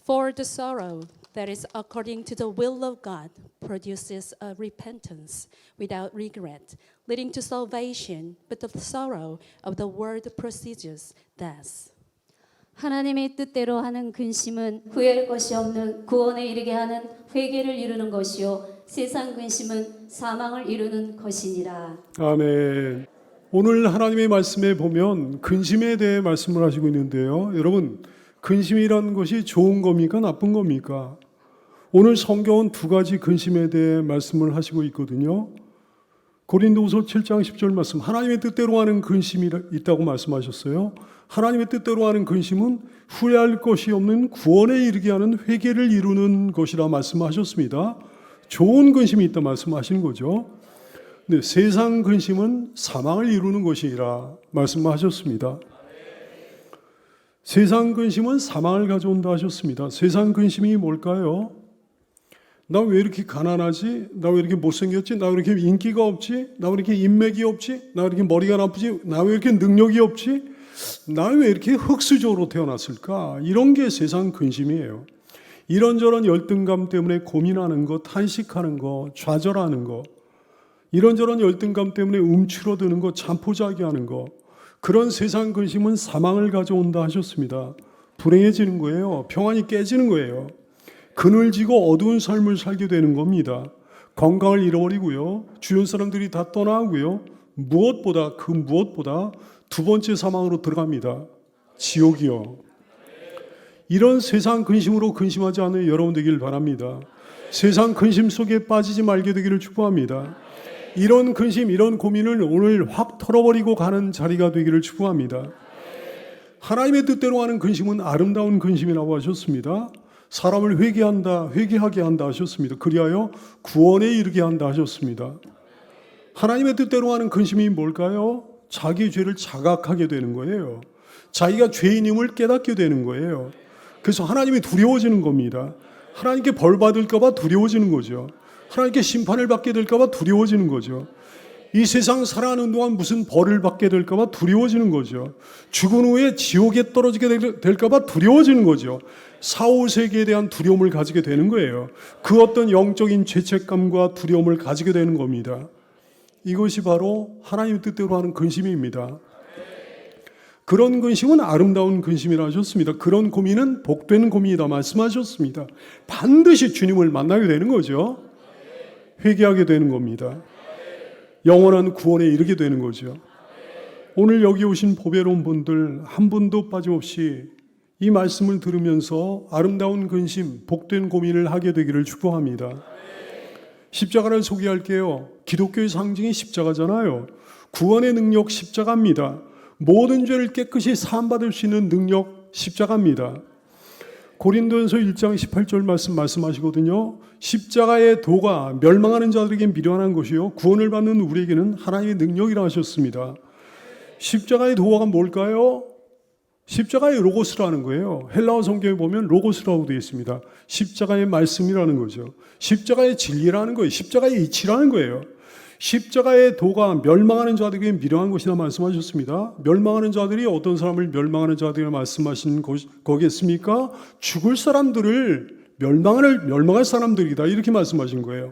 For the sorrow that is according to the will of God produces a repentance without regret, leading to salvation, but the sorrow of the world produces death. 하나님의 뜻대로 하는 근심은 후회할 것이 없는 구원에 이르게 하는 회개를 이루는 것이요 세상 근심은 사망을 이루는 것이니라. 아멘. 오늘 하나님의 말씀에 보면 근심에 대해 말씀을 하시고 있는데요. 여러분, 근심이라는 것이 좋은 겁니까? 나쁜 겁니까? 오늘 성경은 두 가지 근심에 대해 말씀을 하시고 있거든요. 고린도후서 7장 10절 말씀, 하나님의 뜻대로 하는 근심이 있다고 말씀하셨어요. 하나님의 뜻대로 하는 근심은 후회할 것이 없는 구원에 이르게 하는 회개를 이루는 것이라 말씀하셨습니다. 좋은 근심이 있다 말씀하시는 거죠. 근데 세상 근심은 사망을 이루는 것이라 말씀하셨습니다. 세상 근심은 사망을 가져온다 하셨습니다. 세상 근심이 뭘까요? 나 왜 이렇게 가난하지? 나 왜 이렇게 못생겼지? 나 왜 이렇게 인기가 없지? 나 왜 이렇게 인맥이 없지? 나 왜 이렇게 머리가 나쁘지? 나 왜 이렇게 능력이 없지? 나 왜 이렇게 흙수저로 태어났을까? 이런 게 세상 근심이에요. 이런저런 열등감 때문에 고민하는 거, 탄식하는 거, 좌절하는 거, 이런저런 열등감 때문에 움츠러드는 거, 잠포자기하는 거, 그런 세상 근심은 사망을 가져온다 하셨습니다. 불행해지는 거예요. 평안이 깨지는 거예요. 그늘지고 어두운 삶을 살게 되는 겁니다. 건강을 잃어버리고요. 주변 사람들이 다 떠나고요. 무엇보다 두 번째 사망으로 들어갑니다. 지옥이요. 이런 세상 근심으로 근심하지 않는 여러분 되길 바랍니다. 세상 근심 속에 빠지지 말게 되기를 축복합니다. 이런 근심, 이런 고민을 오늘 확 털어버리고 가는 자리가 되기를 축복합니다. 하나님의 뜻대로 하는 근심은 아름다운 근심이라고 하셨습니다. 사람을 회개하게 한다 하셨습니다. 그리하여 구원에 이르게 한다 하셨습니다. 하나님의 뜻대로 하는 근심이 뭘까요? 자기 죄를 자각하게 되는 거예요. 자기가 죄인임을 깨닫게 되는 거예요. 그래서 하나님이 두려워지는 겁니다. 하나님께 벌 받을까 봐 두려워지는 거죠. 하나님께 심판을 받게 될까 봐 두려워지는 거죠. 이 세상 살아가는 동안 무슨 벌을 받게 될까 봐 두려워지는 거죠. 죽은 후에 지옥에 떨어지게 될까 봐 두려워지는 거죠. 사후세계에 대한 두려움을 가지게 되는 거예요. 그 어떤 영적인 죄책감과 두려움을 가지게 되는 겁니다. 이것이 바로 하나님의 뜻대로 하는 근심입니다. 그런 근심은 아름다운 근심이라 하셨습니다. 그런 고민은 복된 고민이다 말씀하셨습니다. 반드시 주님을 만나게 되는 거죠. 회개하게 되는 겁니다. 영원한 구원에 이르게 되는 거죠. 오늘 여기 오신 보배로운 분들 한 분도 빠짐없이 이 말씀을 들으면서 아름다운 근심, 복된 고민을 하게 되기를 축복합니다. 십자가를 소개할게요. 기독교의 상징이 십자가잖아요. 구원의 능력 십자가입니다. 모든 죄를 깨끗이 사함받을 수 있는 능력 십자가입니다. 고린도전서 1장 18절 말씀하시거든요. 십자가의 도가 멸망하는 자들에게 미련한 것이요 구원을 받는 우리에게는 하나님의 능력이라 하셨습니다. 십자가의 도가 뭘까요? 십자가의 로고스라는 거예요. 헬라어 성경에 보면 로고스라고 되어 있습니다. 십자가의 말씀이라는 거죠. 십자가의 진리라는 거예요. 십자가의 이치라는 거예요. 십자가의 도가 멸망하는 자들에게 미련한 것이라 말씀하셨습니다. 멸망하는 자들이 어떤 사람을 멸망하는 자들이라 말씀하신 거겠습니까? 죽을 사람들을 멸망할 사람들이다 이렇게 말씀하신 거예요.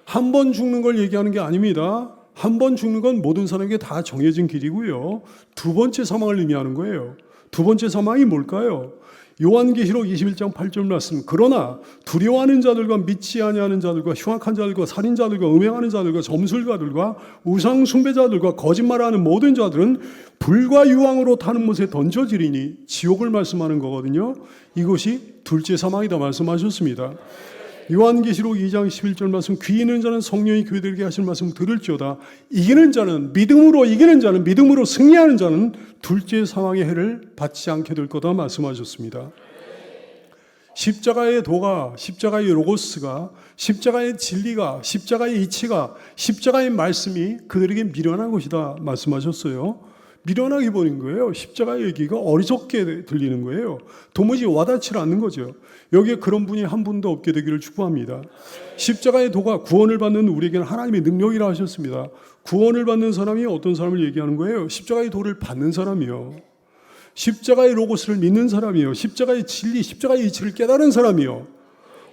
한 번 죽는 걸 얘기하는 게 아닙니다. 한 번 죽는 건 모든 사람에게 다 정해진 길이고요. 두 번째 사망을 의미하는 거예요. 두 번째 사망이 뭘까요? 요한계시록 21장 8절 말씀. 그러나 두려워하는 자들과 믿지 아니하는 자들과 흉악한 자들과 살인자들과 음행하는 자들과 점술가들과 우상 숭배자들과 거짓말하는 모든 자들은 불과 유황으로 타는 못에 던져지리니 지옥을 말씀하는 거거든요. 이것이 둘째 사망이다 말씀하셨습니다. 요한계시록 2장 11절 말씀. 귀 있는 자는 성령이 교회들에게 하실 말씀 들을지어다. 이기는 자는 믿음으로 승리하는 자는 둘째 사망의 해를 받지 않게 될 거다 말씀하셨습니다. 십자가의 도가, 십자가의 로고스가, 십자가의 진리가, 십자가의 이치가, 십자가의 말씀이 그들에게 미련한 것이다 말씀하셨어요. 미련하게 보는 거예요. 십자가의 얘기가 어리석게 들리는 거예요. 도무지 와닿지 않는 거죠. 여기에 그런 분이 한 분도 없게 되기를 축복합니다. 십자가의 도가 구원을 받는 우리에게는 하나님의 능력이라 하셨습니다. 구원을 받는 사람이 어떤 사람을 얘기하는 거예요? 십자가의 도를 받는 사람이요. 십자가의 로고스를 믿는 사람이요. 십자가의 진리, 십자가의 이치를 깨달은 사람이요.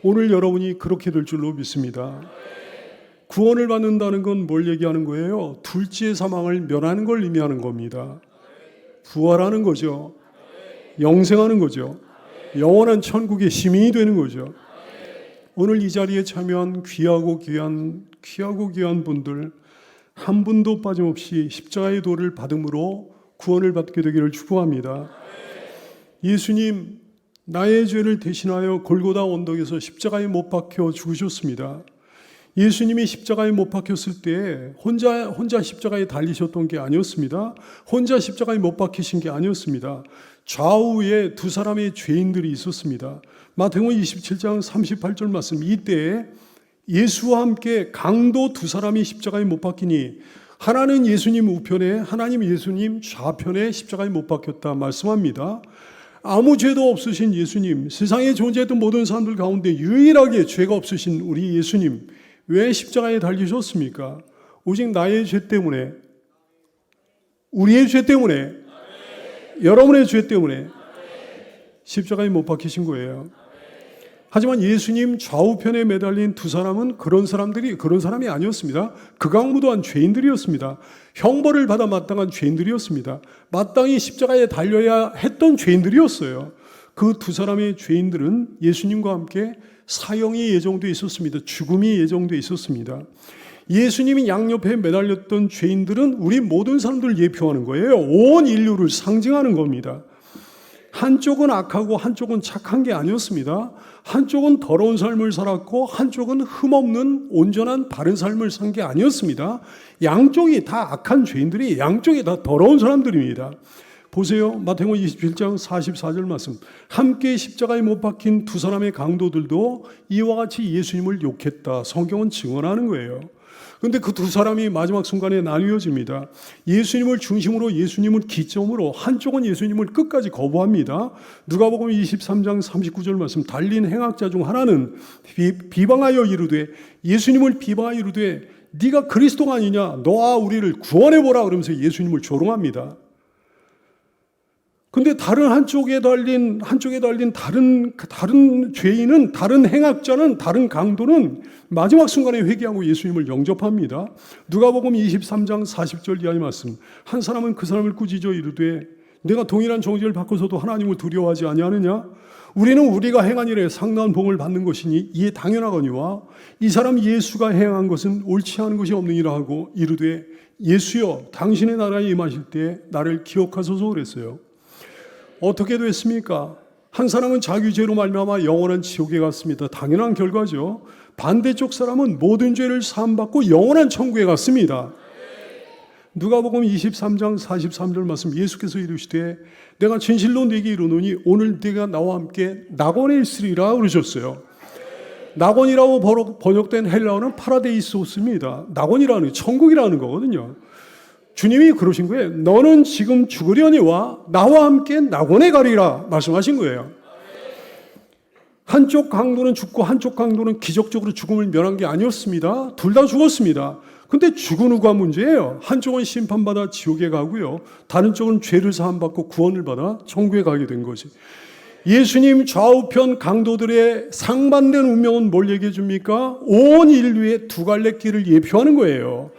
오늘 여러분이 그렇게 될 줄로 믿습니다. 구원을 받는다는 건 뭘 얘기하는 거예요? 둘째의 사망을 면하는 걸 의미하는 겁니다. 부활하는 거죠. 영생하는 거죠. 영원한 천국의 시민이 되는 거죠. 오늘 이 자리에 참여한 귀하고 귀한 분들 한 분도 빠짐없이 십자가의 도를 받음으로 구원을 받게 되기를 축복합니다. 예수님, 나의 죄를 대신하여 골고다 언덕에서 십자가에 못 박혀 죽으셨습니다. 예수님이 십자가에 못 박혔을 때 혼자 십자가에 달리셨던 게 아니었습니다. 혼자 십자가에 못 박히신 게 아니었습니다. 좌우에 두 사람의 죄인들이 있었습니다. 마태복음 27장 38절 말씀, 이때에 예수와 함께 강도 두 사람이 십자가에 못 박히니 하나는 예수님 우편에, 하나님 예수님 좌편에 십자가에 못 박혔다 말씀합니다. 아무 죄도 없으신 예수님, 세상에 존재했던 모든 사람들 가운데 유일하게 죄가 없으신 우리 예수님, 왜 십자가에 달리셨습니까? 오직 나의 죄 때문에, 우리의 죄 때문에, 여러분의 죄 때문에 십자가에 못 박히신 거예요. 하지만 예수님 좌우편에 매달린 두 사람은 그런 사람이 아니었습니다. 극악무도한 죄인들이었습니다. 형벌을 받아 마땅한 죄인들이었습니다. 마땅히 십자가에 달려야 했던 죄인들이었어요. 그 두 사람의 죄인들은 예수님과 함께 사형이 예정되어 있었습니다. 죽음이 예정되어 있었습니다. 예수님이 양옆에 매달렸던 죄인들은 우리 모든 사람들을 예표하는 거예요. 온 인류를 상징하는 겁니다. 한쪽은 악하고 한쪽은 착한 게 아니었습니다. 한쪽은 더러운 삶을 살았고 한쪽은 흠없는 온전한 바른 삶을 산 게 아니었습니다. 양쪽이 다 악한 죄인들이, 양쪽이 다 더러운 사람들입니다. 보세요. 마태복음 27장 44절 말씀. 함께 십자가에 못 박힌 두 사람의 강도들도 이와 같이 예수님을 욕했다. 성경은 증언하는 거예요. 그런데 그 두 사람이 마지막 순간에 나뉘어집니다. 예수님을 중심으로, 예수님을 기점으로, 한쪽은 예수님을 끝까지 거부합니다. 누가복음 23장 39절 말씀, 달린 행악자 중 하나는 비방하여 이르되, 예수님을 비방하여 이르되 네가 그리스도가 아니냐, 너와 우리를 구원해보라 그러면서 예수님을 조롱합니다. 근데 한쪽에 달린 다른 죄인은, 다른 행악자는, 다른 강도는 마지막 순간에 회개하고 예수님을 영접합니다. 누가복음 23장 40절 이하의 말씀. 한 사람은 그 사람을 꾸짖어 이르되 내가 동일한 정죄를 받고서도 하나님을 두려워하지 아니하느냐? 우리는 우리가 행한 일에 상당한 복을 받는 것이니 이에 당연하거니와 이 사람 예수가 행한 것은 옳지 않은 것이 없느니라 하고 이르되 예수여 당신의 나라에 임하실 때 나를 기억하소서 그랬어요. 어떻게 됐습니까? 한 사람은 자기 죄로 말미암아 영원한 지옥에 갔습니다. 당연한 결과죠. 반대쪽 사람은 모든 죄를 사함받고 영원한 천국에 갔습니다. 누가복음 23장 43절 말씀, 예수께서 이르시되 내가 진실로 네게 이르노니 오늘 네가 나와 함께 낙원에 있으리라 그러셨어요. 낙원이라고 번역된 헬라어는 파라데이소스입니다. 낙원이라는, 천국이라는 거거든요. 주님이 그러신 거예요. 너는 지금 죽으려니와 나와 함께 낙원에 가리라 말씀하신 거예요. 한쪽 강도는 죽고 한쪽 강도는 기적적으로 죽음을 면한 게 아니었습니다. 둘 다 죽었습니다. 근데 죽은 후가 문제예요. 한쪽은 심판받아 지옥에 가고요, 다른 쪽은 죄를 사함받고 구원을 받아 천국에 가게 된 거지. 예수님 좌우편 강도들의 상반된 운명은 뭘 얘기해 줍니까? 온 인류의 두 갈래 길을 예표하는 거예요.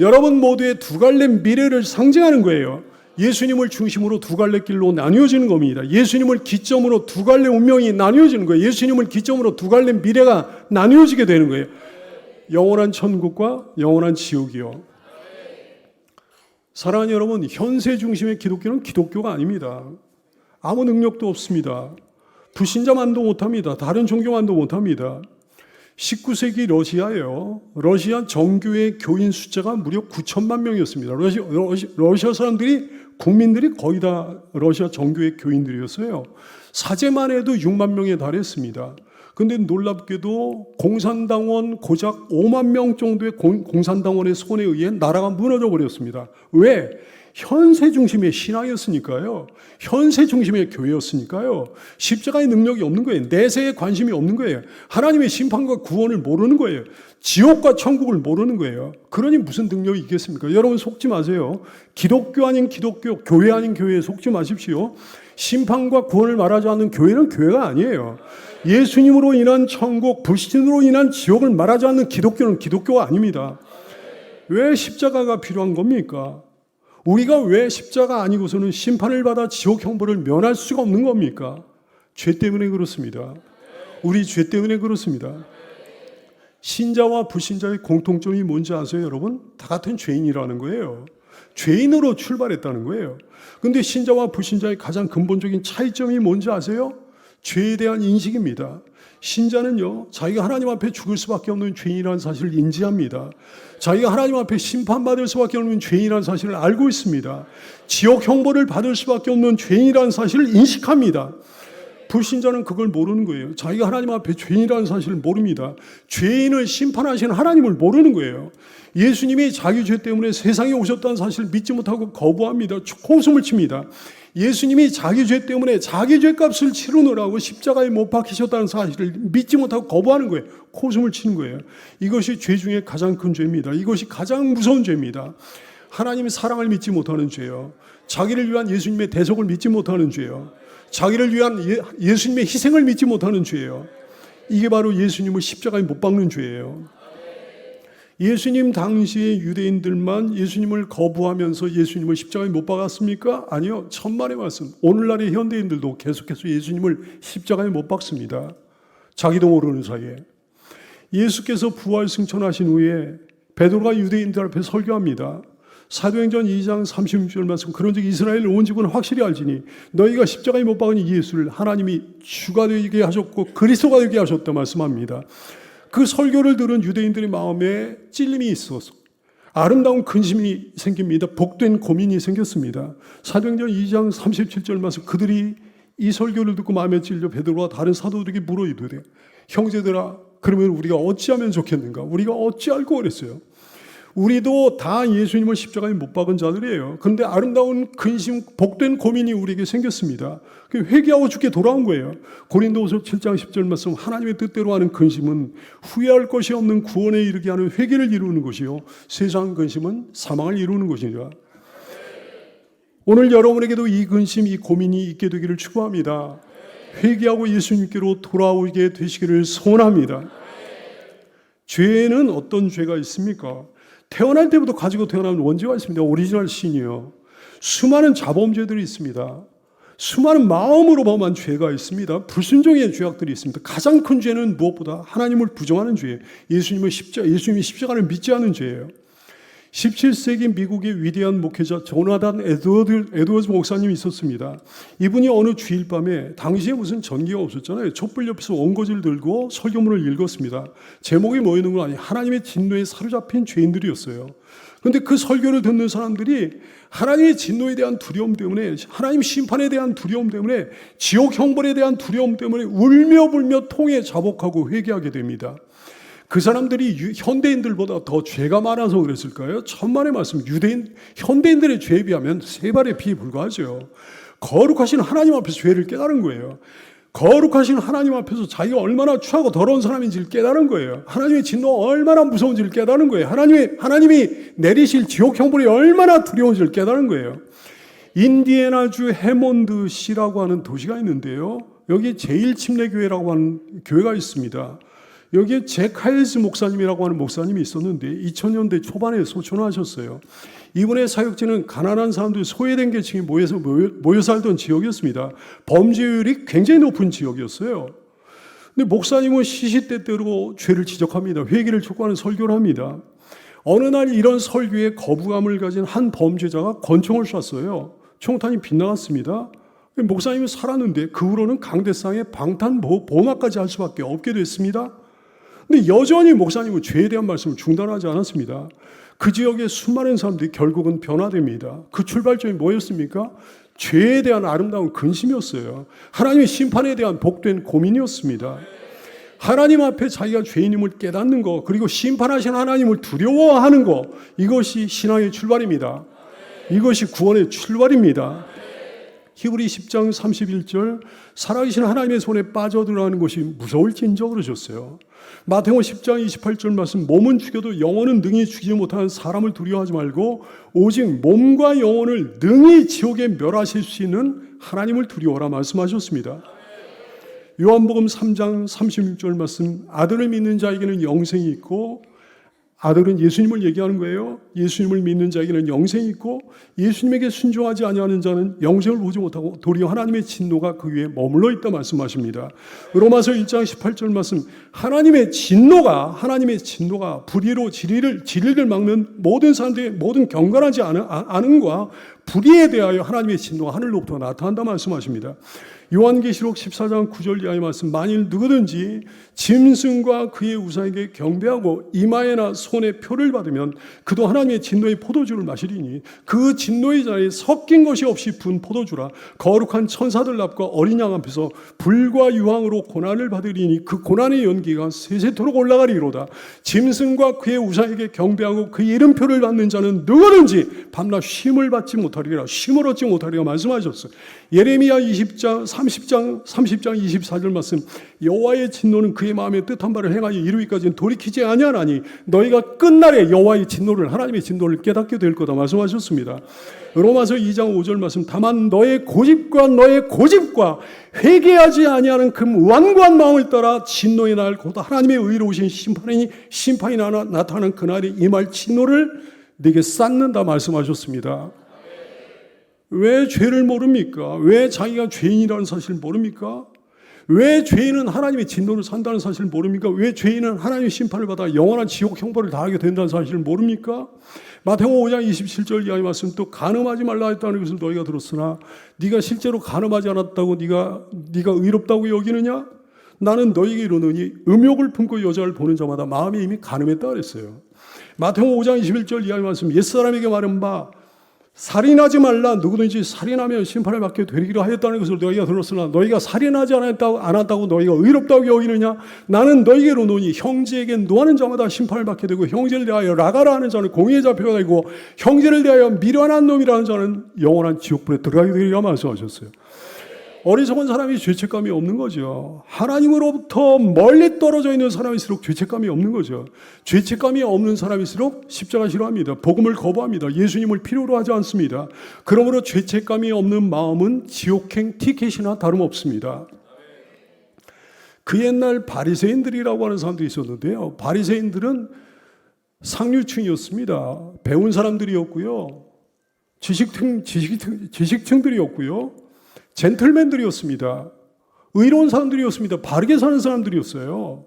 여러분 모두의 두 갈래 미래를 상징하는 거예요. 예수님을 중심으로 두 갈래 길로 나뉘어지는 겁니다. 예수님을 기점으로 두 갈래 운명이 나뉘어지는 거예요. 예수님을 기점으로 두 갈래 미래가 나뉘어지게 되는 거예요. 영원한 천국과 영원한 지옥이요. 사랑하는 여러분, 현세 중심의 기독교는 기독교가 아닙니다. 아무 능력도 없습니다. 불신자만도 못합니다. 다른 종교만도 못합니다. 19세기 러시아예요. 러시아 정교회 교인 숫자가 무려 9천만 명이었습니다. 러시아 사람들이, 국민들이 거의 다 러시아 정교회 교인들이었어요. 사제만 해도 6만 명에 달했습니다. 근데 놀랍게도 공산당원 고작 5만 명 정도의 공산당원의 손에 의해 나라가 무너져 버렸습니다. 왜? 현세 중심의 신앙이었으니까요. 현세 중심의 교회였으니까요. 십자가의 능력이 없는 거예요. 내세에 관심이 없는 거예요. 하나님의 심판과 구원을 모르는 거예요. 지옥과 천국을 모르는 거예요. 그러니 무슨 능력이 있겠습니까? 여러분 속지 마세요. 기독교 아닌 기독교, 교회 아닌 교회에 속지 마십시오. 심판과 구원을 말하지 않는 교회는 교회가 아니에요. 예수님으로 인한 천국, 불신으로 인한 지옥을 말하지 않는 기독교는 기독교가 아닙니다. 왜 십자가가 필요한 겁니까? 우리가 왜 십자가 아니고서는 심판을 받아 지옥 형벌을 면할 수가 없는 겁니까? 죄 때문에 그렇습니다. 우리 죄 때문에 그렇습니다. 신자와 불신자의 공통점이 뭔지 아세요, 여러분? 다 같은 죄인이라는 거예요. 죄인으로 출발했다는 거예요. 근데 신자와 불신자의 가장 근본적인 차이점이 뭔지 아세요? 죄에 대한 인식입니다. 신자는요, 자기가 하나님 앞에 죽을 수밖에 없는 죄인이라는 사실을 인지합니다. 자기가 하나님 앞에 심판받을 수밖에 없는 죄인이라는 사실을 알고 있습니다. 지옥 형벌을 받을 수밖에 없는 죄인이라는 사실을 인식합니다. 불신자는 그걸 모르는 거예요. 자기가 하나님 앞에 죄인이라는 사실을 모릅니다. 죄인을 심판하시는 하나님을 모르는 거예요. 예수님이 자기 죄 때문에 세상에 오셨다는 사실을 믿지 못하고 거부합니다. 코웃음을 칩니다. 예수님이 자기 죄 때문에 자기 죄값을 치르느라고 십자가에 못 박히셨다는 사실을 믿지 못하고 거부하는 거예요. 코웃음을 치는 거예요. 이것이 죄 중에 가장 큰 죄입니다. 이것이 가장 무서운 죄입니다. 하나님의 사랑을 믿지 못하는 죄요. 자기를 위한 예수님의 대속을 믿지 못하는 죄요. 자기를 위한 예수님의 희생을 믿지 못하는 죄예요. 이게 바로 예수님을 십자가에 못 박는 죄예요. 예수님 당시의 유대인들만 예수님을 거부하면서 예수님을 십자가에 못 박았습니까? 아니요. 천만의 말씀. 오늘날의 현대인들도 계속해서 예수님을 십자가에 못 박습니다. 자기도 모르는 사이에. 예수께서 부활 승천하신 후에 베드로가 유대인들 앞에 설교합니다. 사도행전 2장 36절 말씀, 그런즉 이스라엘 온 집은 확실히 알지니 너희가 십자가에 못 박은 이 예수를 하나님이 주가 되게 하셨고 그리스도가 되게 하셨다 말씀합니다. 그 설교를 들은 유대인들의 마음에 찔림이 있어서 아름다운 근심이 생깁니다. 복된 고민이 생겼습니다. 사도행전 2장 37절 말씀, 그들이 이 설교를 듣고 마음에 찔려 베드로와 다른 사도들에게 물어 이르되 형제들아, 그러면 우리가 어찌하면 좋겠는가? 우리가 어찌할꼬 그랬어요. 우리도 다 예수님을 십자가에 못 박은 자들이에요. 그런데 아름다운 근심, 복된 고민이 우리에게 생겼습니다. 회개하고 죽게 돌아온 거예요. 고린도후서 7장 10절 말씀, 하나님의 뜻대로 하는 근심은 후회할 것이 없는 구원에 이르게 하는 회개를 이루는 것이요, 세상 근심은 사망을 이루는 것이니라. 오늘 여러분에게도 이 근심, 이 고민이 있게 되기를 축원합니다. 회개하고 예수님께로 돌아오게 되시기를 소원합니다. 죄에는 어떤 죄가 있습니까? 태어날 때부터 가지고 태어나는 원죄가 있습니다. 오리지널 신이요. 수많은 자범죄들이 있습니다. 수많은 마음으로 범한 죄가 있습니다. 불순종의 죄악들이 있습니다. 가장 큰 죄는 무엇보다 하나님을 부정하는 죄예요. 예수님이 십자가를 믿지 않는 죄예요. 17세기 미국의 위대한 목회자 조나단 에드워즈 목사님이 있었습니다. 이분이 어느 주일 밤에, 당시에 무슨 전기가 없었잖아요. 촛불 옆에서 원고지를 들고 설교문을 읽었습니다. 제목이 뭐였는 건 아니에요. 하나님의 진노에 사로잡힌 죄인들이었어요. 그런데 그 설교를 듣는 사람들이 하나님의 진노에 대한 두려움 때문에, 하나님 심판에 대한 두려움 때문에, 지옥 형벌에 대한 두려움 때문에 울며 불며 통에 자복하고 회개하게 됩니다. 그 사람들이 현대인들보다 더 죄가 많아서 그랬을까요? 천만의 말씀, 현대인들의 죄에 비하면 세 발의 피에 불과하죠. 거룩하신 하나님 앞에서 죄를 깨달은 거예요. 거룩하신 하나님 앞에서 자기가 얼마나 추하고 더러운 사람인지를 깨달은 거예요. 하나님의 진노가 얼마나 무서운지를 깨달은 거예요. 하나님이 내리실 지옥 형벌이 얼마나 두려운지를 깨달은 거예요. 인디애나주 해몬드시라고 하는 도시가 있는데요. 여기 제1침례교회라고 하는 교회가 있습니다. 여기에 잭 하일스 목사님이라고 하는 목사님이 있었는데 2000년대 초반에 소천하셨어요. 이분의 사역지는 가난한 사람들, 소외된 계층이 모여 살던 지역이었습니다. 범죄율이 굉장히 높은 지역이었어요. 근데 목사님은 시시때때로 죄를 지적합니다. 회개를 촉구하는 설교를 합니다. 어느 날 이런 설교에 거부감을 가진 한 범죄자가 권총을 쐈어요. 총탄이 빗나갔습니다. 목사님은 살았는데 그 후로는 강대상에 방탄보호막까지 할 수밖에 없게 됐습니다. 근데 여전히 목사님은 죄에 대한 말씀을 중단하지 않았습니다. 그 지역의 수많은 사람들이 결국은 변화됩니다. 그 출발점이 뭐였습니까? 죄에 대한 아름다운 근심이었어요. 하나님의 심판에 대한 복된 고민이었습니다. 하나님 앞에 자기가 죄인임을 깨닫는 것, 그리고 심판하신 하나님을 두려워하는 것, 이것이 신앙의 출발입니다. 이것이 구원의 출발입니다. 히브리 10장 31절 살아계신 하나님의 손에 빠져들어가는 것이 무서울진저 그러셨어요. 마태복음 10장 28절 말씀 몸은 죽여도 영혼은 능히 죽이지 못하는 사람을 두려워하지 말고 오직 몸과 영혼을 능히 지옥에 멸하실 수 있는 하나님을 두려워하라 말씀하셨습니다. 요한복음 3장 36절 말씀 아들을 믿는 자에게는 영생이 있고 아들은 예수님을 얘기하는 거예요. 예수님을 믿는 자에게는 영생이 있고 예수님에게 순종하지 아니하는 자는 영생을 보지 못하고 도리어 하나님의 진노가 그 위에 머물러 있다 말씀하십니다. 로마서 1장 18절 말씀 하나님의 진노가 불의로 진리를 막는 모든 사람들의 모든 경건하지 않음과 불의에 대하여 하나님의 진노가 하늘로부터 나타난다 말씀하십니다. 요한계시록 14장 9절 이하의 말씀 만일 누구든지 짐승과 그의 우상에게 경배하고 이마에나 손에 표를 받으면 그도 하나님의 진노의 포도주를 마시리니 그 진노의 잔에 섞인 것이 없이 분 포도주라 거룩한 천사들 앞과 어린 양 앞에서 불과 유황으로 고난을 받으리니 그 고난의 연기가 세세토록 올라가리로다. 짐승과 그의 우상에게 경배하고 그 이름표를 받는 자는 누구든지 밤낮 쉼을 받지 못하리라 쉼을 얻지 못하리라 말씀하셨어요. 예레미야 30장 24절 말씀 여호와의 진노는 그의 마음에 뜻한 바를 행하여 이루기까지는 돌이키지 아니하나니 너희가 끝날에 여호와의 진노를 하나님의 진노를 깨닫게 될 거다 말씀하셨습니다. 로마서 2장 5절 말씀 다만 너의 고집과 회개하지 아니하는 그 완고한 마음을 따라 진노의 날 곧 하나님의 의로우신 심판이 나타나는 그날에 임할 진노를 네게 쌓는다 말씀하셨습니다. 왜 죄를 모릅니까? 왜 자기가 죄인이라는 사실을 모릅니까? 왜 죄인은 하나님의 진노를 산다는 사실을 모릅니까? 왜 죄인은 하나님의 심판을 받아 영원한 지옥 형벌을 당하게 된다는 사실을 모릅니까? 마태복음 5장 27절 이하의 말씀 또 간음하지 말라 했다는 것을 너희가 들었으나 네가 실제로 간음하지 않았다고 네가 의롭다고 여기느냐? 나는 너희에게 이르노니 음욕을 품고 여자를 보는 자마다 마음이 이미 간음했다 그랬어요. 마태복음 5장 21절 이하의 말씀 옛사람에게 말한 바 살인하지 말라 누구든지 살인하면 심판을 받게 되리라 하였다는 것을 너희가 들었으나 너희가 살인하지 않았다고 너희가 의롭다고 여기느냐? 나는 너희에게 이르노니 형제에게 노하는 자마다 심판을 받게 되고 형제를 대하여 라가라 하는 자는 공의의 자표가 되고 형제를 대하여 미련한 놈이라는 자는 영원한 지옥불에 들어가게 되리라 말씀하셨어요. 어리석은 사람이 죄책감이 없는 거죠. 하나님으로부터 멀리 떨어져 있는 사람일수록 죄책감이 없는 거죠. 죄책감이 없는 사람일수록 십자가 싫어합니다. 복음을 거부합니다. 예수님을 필요로 하지 않습니다. 그러므로 죄책감이 없는 마음은 지옥행 티켓이나 다름없습니다. 그 옛날 바리새인들이라고 하는 사람들이 있었는데요. 바리새인들은 상류층이었습니다. 배운 사람들이었고요. 지식층들이었고요. 젠틀맨들이었습니다. 의로운 사람들이었습니다. 바르게 사는 사람들이었어요.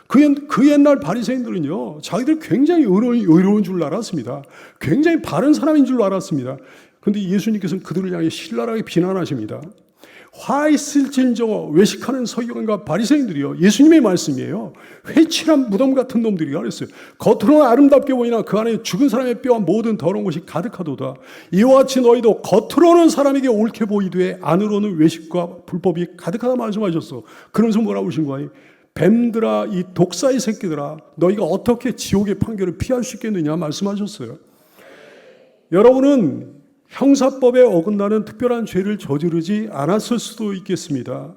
그 옛날 바리새인들은요, 자기들 굉장히 의로운 줄 알았습니다. 굉장히 바른 사람인 줄 알았습니다. 그런데 예수님께서는 그들을 향해 신랄하게 비난하십니다. 화 있을진저 외식하는 서기관과 바리새인들이요. 예수님의 말씀이에요. 회칠한 무덤 같은 놈들이 그랬어요. 겉으로는 아름답게 보이나 그 안에 죽은 사람의 뼈와 모든 더러운 것이 가득하도다. 이와 같이 너희도 겉으로는 사람에게 옳게 보이되 안으로는 외식과 불법이 가득하다 말씀하셨어. 그러면서 뭐라고 하신 거예요? 뱀들아 이 독사의 새끼들아 너희가 어떻게 지옥의 판결을 피할 수 있겠느냐 말씀하셨어요. 여러분은 형사법에 어긋나는 특별한 죄를 저지르지 않았을 수도 있겠습니다.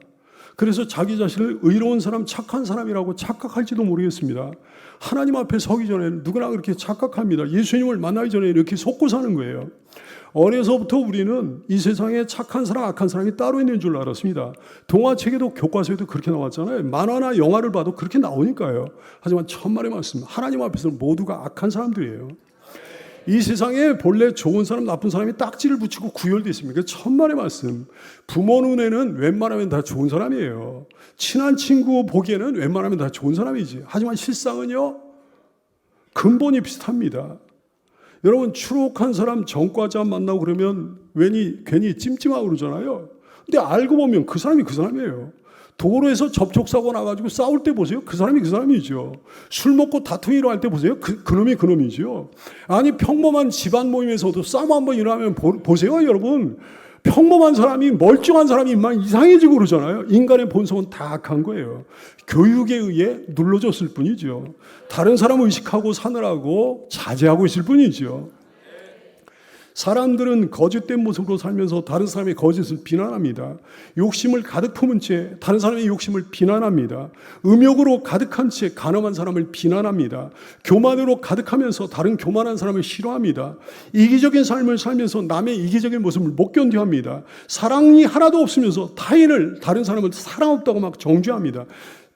그래서 자기 자신을 의로운 사람, 착한 사람이라고 착각할지도 모르겠습니다. 하나님 앞에 서기 전에 누구나 그렇게 착각합니다. 예수님을 만나기 전에 이렇게 속고 사는 거예요. 어려서부터 우리는 이 세상에 착한 사람, 악한 사람이 따로 있는 줄 알았습니다. 동화책에도 교과서에도 그렇게 나왔잖아요. 만화나 영화를 봐도 그렇게 나오니까요. 하지만 천만의 말씀, 하나님 앞에서는 모두가 악한 사람들이에요. 이 세상에 본래 좋은 사람, 나쁜 사람이 딱지를 붙이고 구별되어 있습니다. 천만의 말씀. 부모 눈에는 웬만하면 다 좋은 사람이에요. 친한 친구 보기에는 웬만하면 다 좋은 사람이지. 하지만 실상은요, 근본이 비슷합니다. 여러분, 추록한 사람 전과자 만나고 그러면 괜히 찜찜하고 그러잖아요. 근데 알고 보면 그 사람이 그 사람이에요. 도로에서 접촉사고 나가지고 싸울 때 보세요. 그 사람이 그 사람이죠. 술 먹고 다툼이 일어날 때 보세요. 그놈이 그놈이죠. 아니 평범한 집안 모임에서도 싸움 한번 일어나면 보세요 여러분. 평범한 사람이 멀쩡한 사람이 막 이상해지고 그러잖아요. 인간의 본성은 다 악한 거예요. 교육에 의해 눌러졌을 뿐이죠. 다른 사람을 의식하고 사느라고 자제하고 있을 뿐이죠. 사람들은 거짓된 모습으로 살면서 다른 사람의 거짓을 비난합니다. 욕심을 가득 품은 채 다른 사람의 욕심을 비난합니다. 음욕으로 가득한 채 가늠한 사람을 비난합니다. 교만으로 가득하면서 다른 교만한 사람을 싫어합니다. 이기적인 삶을 살면서 남의 이기적인 모습을 못 견뎌합니다. 사랑이 하나도 없으면서 다른 사람을 사랑 없다고 막 정죄합니다.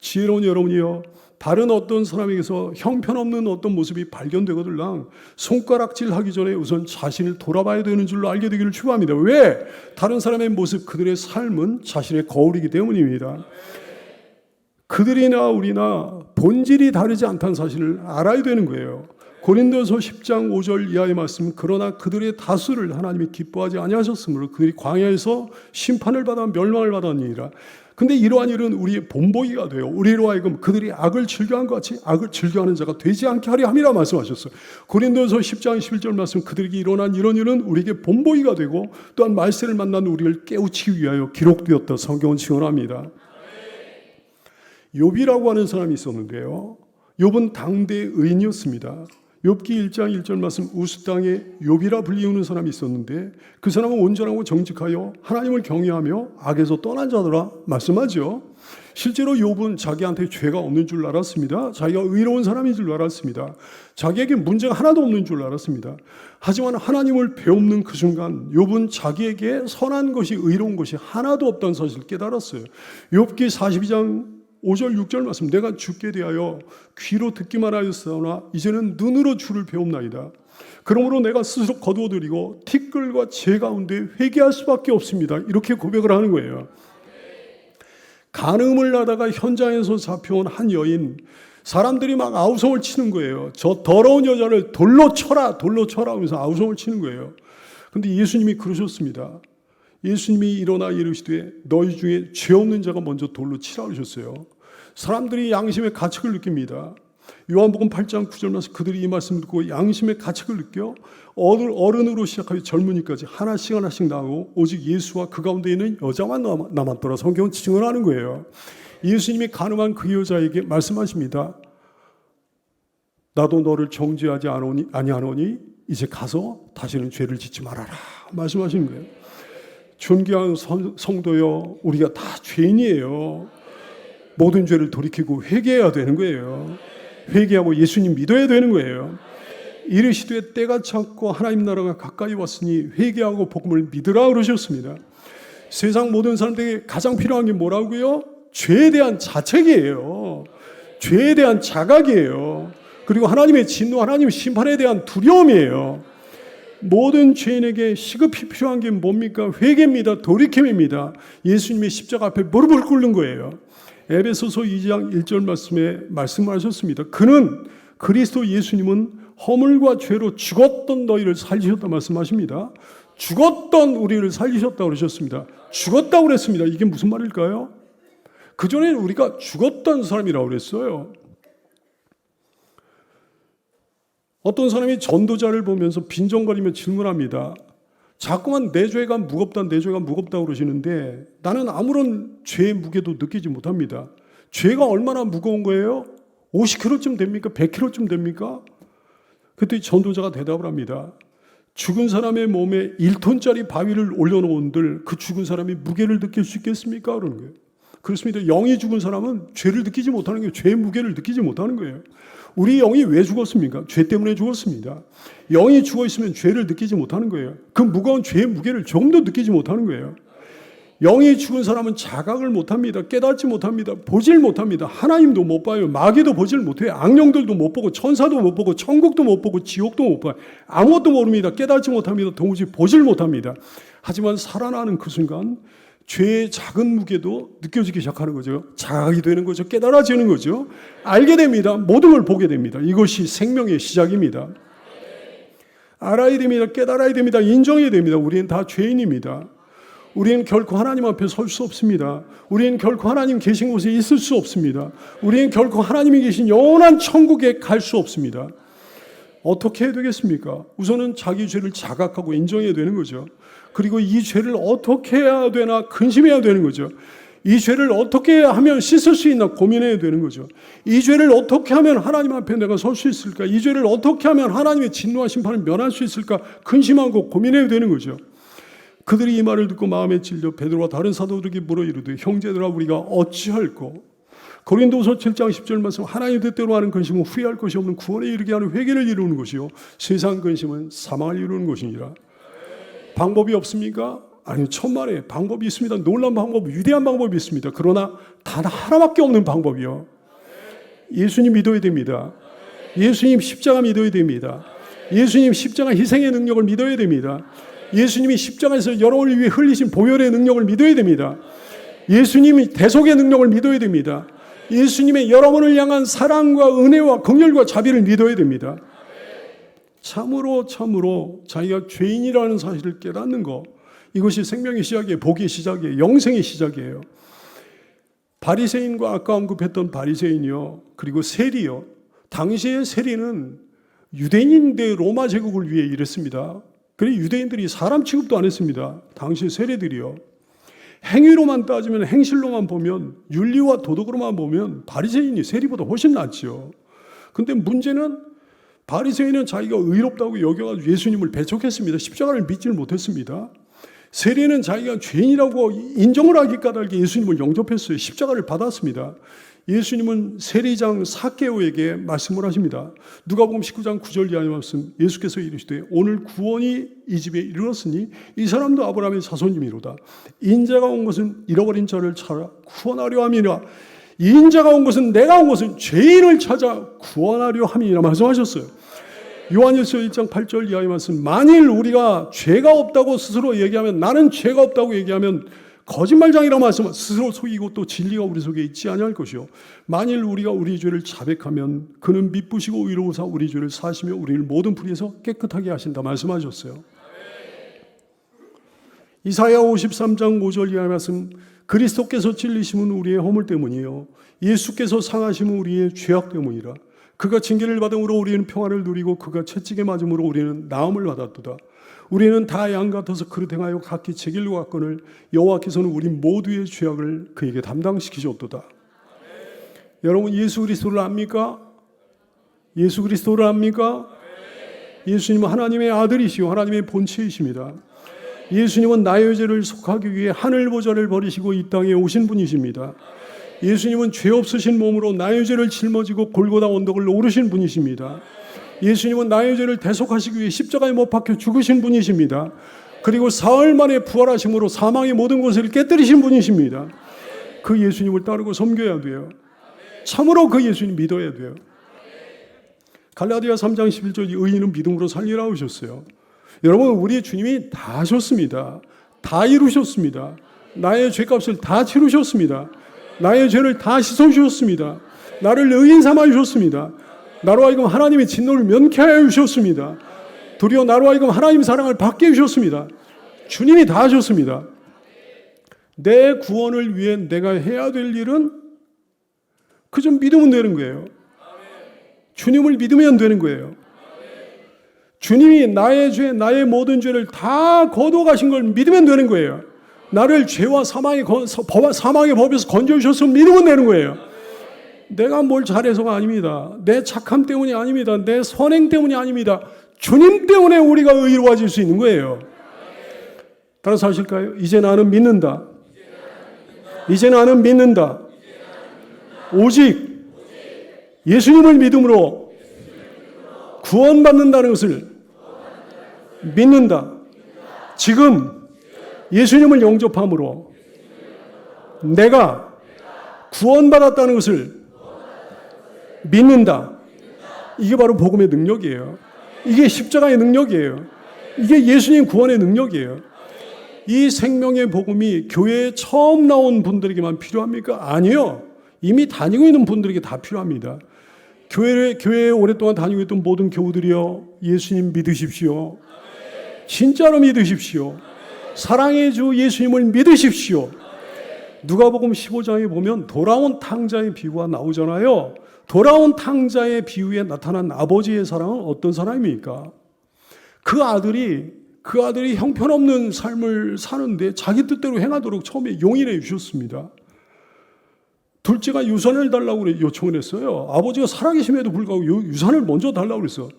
지혜로운 여러분이요, 다른 어떤 사람에게서 형편없는 어떤 모습이 발견되거들랑 손가락질 하기 전에 우선 자신을 돌아봐야 되는 줄로 알게 되기를 축원합니다. 왜? 다른 사람의 모습, 그들의 삶은 자신의 거울이기 때문입니다. 그들이나 우리나 본질이 다르지 않다는 사실을 알아야 되는 거예요. 고린도서 10장 5절 이하의 말씀, 그러나 그들의 다수를 하나님이 기뻐하지 아니하셨으므로 그들이 광야에서 심판을 받아 멸망을 받았느니라. 근데 이러한 일은 우리의 본보기가 돼요. 우리로 하여금 그들이 악을 즐겨한 것 같이 악을 즐겨하는 자가 되지 않게 하려 함이라 말씀하셨어요. 고린도서 10장 11절 말씀, 그들에게 일어난 이런 일은 우리에게 본보기가 되고 또한 말세를 만난 우리를 깨우치기 위하여 기록되었다. 성경은 증언합니다. 욥이라고 하는 사람이 있었는데요, 욥은 당대 의인이었습니다. 욥기 1장 1절 말씀, 우스 땅에 욥이라 불리우는 사람이 있었는데 그 사람은 온전하고 정직하여 하나님을 경외하며 악에서 떠난 자더라 말씀하죠. 실제로 욥은 자기한테 죄가 없는 줄 알았습니다. 자기가 의로운 사람인 줄 알았습니다. 자기에게 문제가 하나도 없는 줄 알았습니다. 하지만 하나님을 배우는 그 순간 욥은 자기에게 선한 것이, 의로운 것이 하나도 없다는 사실을 깨달았어요. 욥기 42장 5절 6절 말씀, 내가 주께 대하여 귀로 듣기만 하였으나 이제는 눈으로 주를 배움나이다. 그러므로 내가 스스로 거두어들이고 티끌과 재 가운데 회개할 수밖에 없습니다. 이렇게 고백을 하는 거예요. 간음을 하다가 현장에서 잡혀온 한 여인, 사람들이 막 아우성을 치는 거예요. 저 더러운 여자를 돌로 쳐라 하면서 아우성을 치는 거예요. 근데 예수님이 그러셨습니다. 예수님이 일어나 이르시되 너희 중에 죄 없는 자가 먼저 돌로 치라 그러셨어요. 사람들이 양심의 가책을 느낍니다. 요한복음 8장 9절 말씀, 그들이 이 말씀을 듣고 양심의 가책을 느껴 어른으로 시작하여 젊은이까지 하나씩 나오고 오직 예수와 그 가운데 있는 여자만 남았더라. 성경은 증언하는 거예요. 예수님이 간음한 그 여자에게 말씀하십니다. 나도 너를 정죄하지 아니하노니 이제 가서 다시는 죄를 짓지 말아라 말씀하시는 거예요. 존귀한 성도요, 우리가 다 죄인이에요. 모든 죄를 돌이키고 회개해야 되는 거예요. 회개하고 예수님 믿어야 되는 거예요. 이르시되 때가 찼고 하나님 나라가 가까이 왔으니 회개하고 복음을 믿으라 그러셨습니다. 세상 모든 사람들에게 가장 필요한 게 뭐라고요? 죄에 대한 자책이에요. 죄에 대한 자각이에요. 그리고 하나님의 진노, 하나님의 심판에 대한 두려움이에요. 모든 죄인에게 시급히 필요한 게 뭡니까? 회개입니다. 돌이킴입니다. 예수님의 십자가 앞에 무릎을 꿇는 거예요. 에베소서 2장 1절 말씀에 말씀하셨습니다. 그는 그리스도 예수님은 허물과 죄로 죽었던 너희를 살리셨다 말씀하십니다. 죽었던 우리를 살리셨다 그러셨습니다. 죽었다고 그랬습니다. 이게 무슨 말일까요? 그전에 우리가 죽었던 사람이라고 그랬어요. 어떤 사람이 전도자를 보면서 빈정거리며 질문합니다. 자꾸만 내 죄가 무겁다 그러시는데 나는 아무런 죄의 무게도 느끼지 못합니다. 죄가 얼마나 무거운 거예요? 50kg쯤 됩니까? 100kg쯤 됩니까? 그때 전도자가 대답을 합니다. 죽은 사람의 몸에 1톤짜리 바위를 올려놓은들 그 죽은 사람이 무게를 느낄 수 있겠습니까? 그러는 거예요. 그렇습니다. 영이 죽은 사람은 죄를 느끼지 못하는 거예요. 죄의 무게를 느끼지 못하는 거예요. 우리 영이 왜 죽었습니까? 죄 때문에 죽었습니다. 영이 죽어있으면 죄를 느끼지 못하는 거예요. 그 무거운 죄의 무게를 조금도 느끼지 못하는 거예요. 영이 죽은 사람은 자각을 못합니다. 깨닫지 못합니다. 보질 못합니다. 하나님도 못 봐요. 마귀도 보질 못해요. 악령들도 못 보고 천사도 못 보고 천국도 못 보고 지옥도 못 봐요. 아무것도 모릅니다. 깨닫지 못합니다. 도무지 보질 못합니다. 하지만 살아나는 그 순간 죄의 작은 무게도 느껴지기 시작하는 거죠. 자각이 되는 거죠. 깨달아지는 거죠. 알게 됩니다. 모든 걸 보게 됩니다. 이것이 생명의 시작입니다. 알아야 됩니다. 깨달아야 됩니다. 인정해야 됩니다. 우리는 다 죄인입니다. 우리는 결코 하나님 앞에 설 수 없습니다. 우리는 결코 하나님 계신 곳에 있을 수 없습니다. 우리는 결코 하나님이 계신 영원한 천국에 갈 수 없습니다. 어떻게 해야 되겠습니까? 우선은 자기 죄를 자각하고 인정해야 되는 거죠. 그리고 이 죄를 어떻게 해야 되나 근심해야 되는 거죠. 이 죄를 어떻게 하면 씻을 수 있나 고민해야 되는 거죠. 이 죄를 어떻게 하면 하나님 앞에 내가 설 수 있을까? 이 죄를 어떻게 하면 하나님의 진노와 심판을 면할 수 있을까? 근심하고 고민해야 되는 거죠. 그들이 이 말을 듣고 마음에 찔려 베드로와 다른 사도들에게 물어 이르되 형제들아 우리가 어찌할꼬? 고린도서 7장 10절 말씀 하나님의 뜻대로 하는 근심은 후회할 것이 없는 구원에 이르게 하는 회개를 이루는 것이요 세상 근심은 사망을 이루는 것이니라. 방법이 없습니까? 아니요, 천만에 방법이 있습니다. 놀라운 방법, 위대한 방법이 있습니다. 그러나 단 하나밖에 없는 방법이요. 예수님 믿어야 됩니다. 예수님 십자가 믿어야 됩니다. 예수님 십자가 희생의 능력을 믿어야 됩니다. 예수님이 십자가에서 여러분을 위해 흘리신 보혈의 능력을 믿어야 됩니다. 예수님이 대속의 능력을 믿어야 됩니다. 예수님의 여러분을 향한 사랑과 은혜와 긍휼과 자비를 믿어야 됩니다. 참으로 자기가 죄인이라는 사실을 깨닫는 것, 이것이 생명의 시작이에요. 복의 시작이에요. 영생의 시작이에요. 바리새인과 아까 언급했던 바리새인이요, 그리고 세리요. 당시의 세리는 유대인인데 로마 제국을 위해 일했습니다. 그래 유대인들이 사람 취급도 안 했습니다. 당시 세리들이요. 행위로만 따지면, 행실로만 보면, 윤리와 도덕으로만 보면 바리새인이 세리보다 훨씬 낫죠. 근데 문제는 바리새인은 자기가 의롭다고 여겨가지고 예수님을 배척했습니다. 십자가를 믿지를 못했습니다. 세리는 자기가 죄인이라고 인정을 하기 까닭에 예수님을 영접했어요. 십자가를 받았습니다. 예수님은 세리장 삭개오에게 말씀을 하십니다. 누가복음 19장 9절 이하의 말씀, 예수께서 이르시되 오늘 구원이 이 집에 이르렀으니 이 사람도 아브라함의 자손이미로다. 인자가 온 것은 잃어버린 자를 찾아 구원하려 함이라. 인자가 온 것은, 내가 온 것은 죄인을 찾아 구원하려 함이라 말씀하셨어요. 요한일서 1장 8절 이하의 말씀, 만일 우리가 죄가 없다고 스스로 얘기하면, 나는 죄가 없다고 얘기하면 거짓말장이라고 말씀은 스스로 속이고 또 진리가 우리 속에 있지 아니할 것이요. 만일 우리가 우리 죄를 자백하면 그는 미쁘시고 의로우사 우리 죄를 사시며 우리를 모든 불의에서 깨끗하게 하신다 말씀하셨어요. 이사야 53장 5절 이하의 말씀, 그리스도께서 찔리심은 우리의 허물 때문이요 예수께서 상하심은 우리의 죄악 때문이라. 그가 징계를 받음으로 우리는 평화를 누리고 그가 채찍에 맞음으로 우리는 나음을 받았도다. 우리는 다 양 같아서 그릇 행하여 각기 제 길로 갔거늘 여호와께서는 우리 모두의 죄악을 그에게 담당시키셨도다. 여러분 예수 그리스도를 압니까? 예수 그리스도를 압니까? 예수님은 하나님의 아들이시요 하나님의 본체이십니다. 예수님은 나의 죄를 속하기 위해 하늘 보좌를 버리시고 이 땅에 오신 분이십니다. 예수님은 죄 없으신 몸으로 나의 죄를 짊어지고 골고다 언덕을 오르신 분이십니다. 예수님은 나의 죄를 대속하시기 위해 십자가에 못 박혀 죽으신 분이십니다. 그리고 사흘 만에 부활하심으로 사망의 모든 것을 깨뜨리신 분이십니다. 그 예수님을 따르고 섬겨야 돼요. 참으로 그 예수님 믿어야 돼요. 갈라디아 3장 11절 의인은 믿음으로 살리라 하셨어요. 여러분 우리 주님이 다 하셨습니다. 다 이루셨습니다. 나의 죄값을 다 치르셨습니다. 나의 죄를 다 씻어주셨습니다. 나를 의인 삼아 주셨습니다. 나로 하여금 하나님의 진노를 면케하여 주셨습니다. 도리어 나로 하여금 하나님의 사랑을 받게 해주셨습니다. 주님이 다 하셨습니다. 내 구원을 위해 내가 해야 될 일은 그저 믿으면 되는 거예요. 주님을 믿으면 되는 거예요. 주님이 나의 죄, 나의 모든 죄를 다 거둬가신 걸 믿으면 되는 거예요. 나를 죄와 사망의 법에서 건져주셔서 믿으면 되는 거예요. 내가 뭘 잘해서가 아닙니다. 내 착함 때문이 아닙니다. 내 선행 때문이 아닙니다. 주님 때문에 우리가 의로워질 수 있는 거예요. 따라서 하실까요? 이제 나는 믿는다. 이제 나는 믿는다. 오직 예수님을 믿음으로 구원받는다는 것을 믿는다. 지금 예수님을 영접함으로 내가 구원받았다는 것을 믿는다. 이게 바로 복음의 능력이에요. 이게 십자가의 능력이에요. 이게 예수님 구원의 능력이에요. 이 생명의 복음이 교회에 처음 나온 분들에게만 필요합니까? 아니요. 이미 다니고 있는 분들에게 다 필요합니다. 교회에 오랫동안 다니고 있던 모든 교우들이요, 예수님 믿으십시오. 진짜로 믿으십시오. 사랑의 주 예수님을 믿으십시오. 누가복음 15장에 보면 돌아온 탕자의 비유가 나오잖아요. 돌아온 탕자의 비유에 나타난 아버지의 사랑은 어떤 사람입니까? 그 아들이 형편없는 삶을 사는데 자기 뜻대로 행하도록 처음에 용인해 주셨습니다. 둘째가 유산을 달라고 요청을 했어요. 아버지가 살아계심에도 불구하고 유산을 먼저 달라고 그랬어.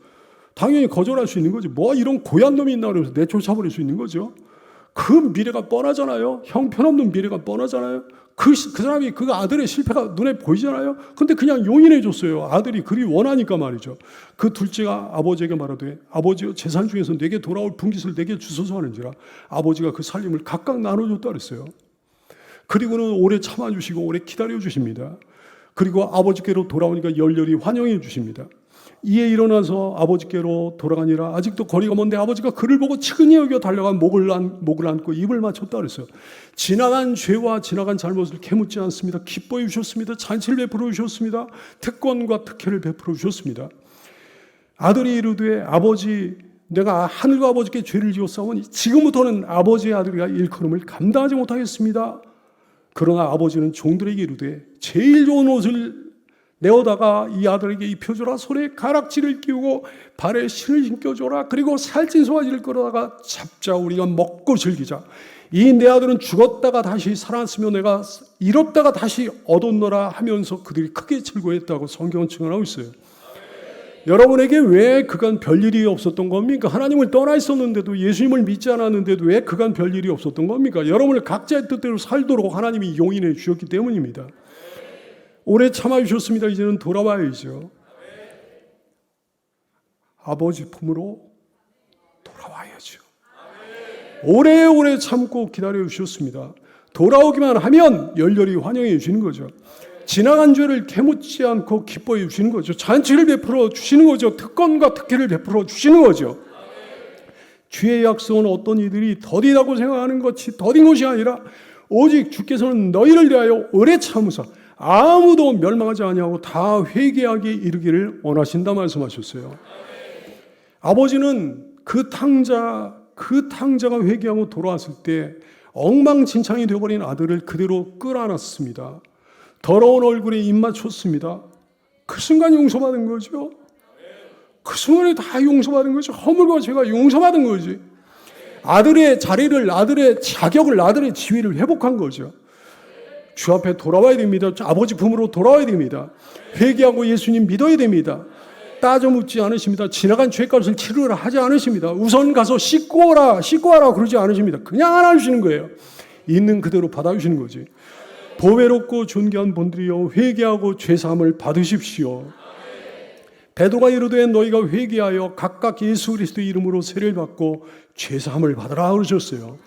당연히 거절할 수 있는 거지. 뭐 이런 고얀 놈이 있나 그러면서 내쫓아버릴 수 있는 거죠. 그 미래가 뻔하잖아요. 형편없는 미래가 뻔하잖아요. 그 사람이 그 아들의 실패가 눈에 보이잖아요. 근데 그냥 용인해 줬어요. 아들이 그리 원하니까 말이죠. 그 둘째가 아버지에게 말하되 아버지여 재산 중에서 내게 돌아올 분깃을 내게 주소서 하는지라. 아버지가 그 살림을 각각 나눠줬다 그랬어요. 그리고는 오래 참아주시고 오래 기다려주십니다. 그리고 아버지께로 돌아오니까 열렬히 환영해 주십니다. 이에 일어나서 아버지께로 돌아가니라. 아직도 거리가 먼데 아버지가 그를 보고 측은히 여겨 달려가 목을 안고 입을 맞췄다 그랬어요. 지나간 죄와 지나간 잘못을 캐묻지 않습니다. 기뻐해 주셨습니다. 잔치를 베풀어 주셨습니다. 특권과 특혜를 베풀어 주셨습니다. 아들이 이르되 아버지 내가 하늘과 아버지께 죄를 지었사오니 지금부터는 아버지의 아들이가 일컬음을 감당하지 못하겠습니다. 그러나 아버지는 종들에게 이르되 제일 좋은 옷을 내어다가 이 아들에게 입혀줘라. 손에 가락지를 끼우고 발에 신을 신겨줘라. 그리고 살찐 송아지를 끌어다가 잡자. 우리가 먹고 즐기자. 이 내 아들은 죽었다가 다시 살았으며 내가 잃었다가 다시 얻었노라 하면서 그들이 크게 즐거워했다고 성경은 증언하고 있어요. 여러분에게 왜 그간 별일이 없었던 겁니까? 하나님을 떠나 있었는데도, 예수님을 믿지 않았는데도 왜 그간 별일이 없었던 겁니까? 여러분을 각자의 뜻대로 살도록 하나님이 용인해 주셨기 때문입니다. 오래 참아주셨습니다. 이제는 돌아와야죠. 아버지 품으로 돌아와야죠. 오래오래 참고 기다려주셨습니다. 돌아오기만 하면 열렬히 환영해 주시는 거죠. 지나간 죄를 캐묻지 않고 기뻐해 주시는 거죠. 잔치를 베풀어 주시는 거죠. 특권과 특혜를 베풀어 주시는 거죠. 주의 약속은 어떤 이들이 더디다고 생각하는 것이 더딘 것이 아니라 오직 주께서는 너희를 대하여 오래 참으사 아무도 멸망하지 아니하고 다 회개하게 이르기를 원하신다 말씀하셨어요. 아버지는 그 탕자가 회개하고 돌아왔을 때 엉망진창이 되어버린 아들을 그대로 끌어안았습니다. 더러운 얼굴에 입 맞췄습니다. 그 순간 용서받은 거죠. 그 순간에 다 용서받은 거죠. 허물과 죄가 용서받은 거지. 아들의 자리를, 아들의 자격을, 아들의 지위를 회복한 거죠. 주 앞에 돌아와야 됩니다. 아버지 품으로 돌아와야 됩니다. 회개하고 예수님 믿어야 됩니다. 따져 묻지 않으십니다. 지나간 죄값을 치르라 하지 않으십니다. 우선 가서 씻고 와라 그러지 않으십니다. 그냥 안아주시는 거예요. 있는 그대로 받아주시는 거지. 보배롭고 존귀한 본들이여 회개하고 죄사함을 받으십시오. 베드로가 이르되 너희가 회개하여 각각 예수 그리스도의 이름으로 세례를 받고 죄사함을 받으라 그러셨어요.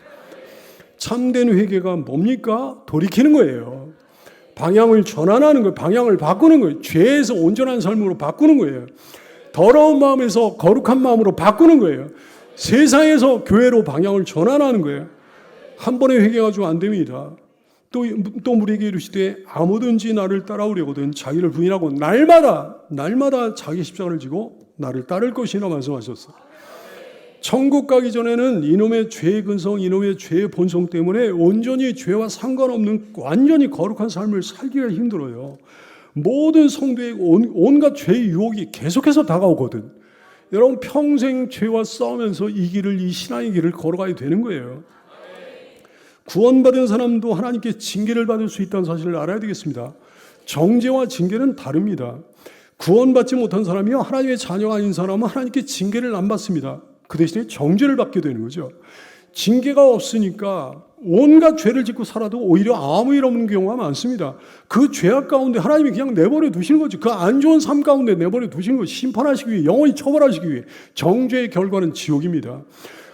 참된 회개가 뭡니까? 돌이키는 거예요. 방향을 전환하는 거예요. 방향을 바꾸는 거예요. 죄에서 온전한 삶으로 바꾸는 거예요. 더러운 마음에서 거룩한 마음으로 바꾸는 거예요. 세상에서 교회로 방향을 전환하는 거예요. 한 번에 회개가지고 안 됩니다. 또 우리에게 이르시되 아무든지 나를 따라오려거든 자기를 부인하고 날마다 자기 십자가를 지고 나를 따를 것이라 말씀하셨어요. 천국 가기 전에는 이놈의 죄의 근성, 이놈의 죄의 본성 때문에 온전히 죄와 상관없는 완전히 거룩한 삶을 살기가 힘들어요. 모든 성도의 온갖 죄의 유혹이 계속해서 다가오거든. 여러분 평생 죄와 싸우면서 이 신앙의 길을 걸어가야 되는 거예요. 구원받은 사람도 하나님께 징계를 받을 수 있다는 사실을 알아야 되겠습니다. 정죄와 징계는 다릅니다. 구원받지 못한 사람이요 하나님의 자녀가 아닌 사람은 하나님께 징계를 안 받습니다. 그 대신에 정죄를 받게 되는 거죠. 징계가 없으니까 온갖 죄를 짓고 살아도 오히려 아무 일 없는 경우가 많습니다. 그 죄악 가운데 하나님이 그냥 내버려 두시는 거죠. 그 안 좋은 삶 가운데 내버려 두시는 거죠. 심판하시기 위해, 영원히 처벌하시기 위해. 정죄의 결과는 지옥입니다.